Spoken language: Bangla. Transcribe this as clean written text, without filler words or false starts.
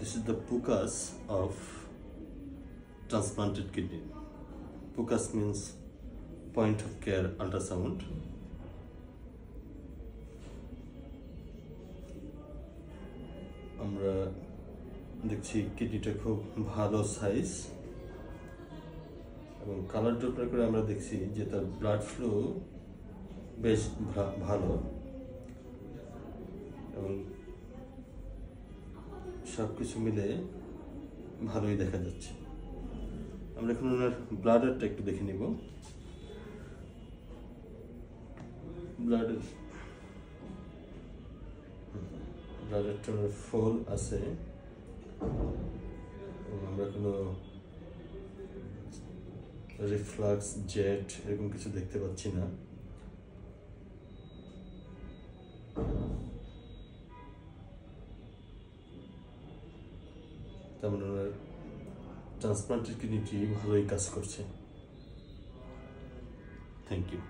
This is the PUCAS of transplanted kidney. PUCAS means point of care ultrasound. আমরা দেখছি কিডনিটা খুব ভালো সাইজ এবং কালার ডপলার করে আমরা দেখছি যে তার ব্লাড ফ্লো বেশ ভালো এবং সব কিছু মিলে ভালোই দেখা যাচ্ছে। আমরা এখন ওনার ব্লাডারটা একটু দেখে নিব। ব্লাডারটা ফুল আছে এবং আমরা কোনো রিফ্লাক্স জেট এরকম কিছু দেখতে পাচ্ছি না। তার মানে ওনার ট্রান্সপ্লান্টেড কিডনিটি ভালোই কাজ করছে। Thank you.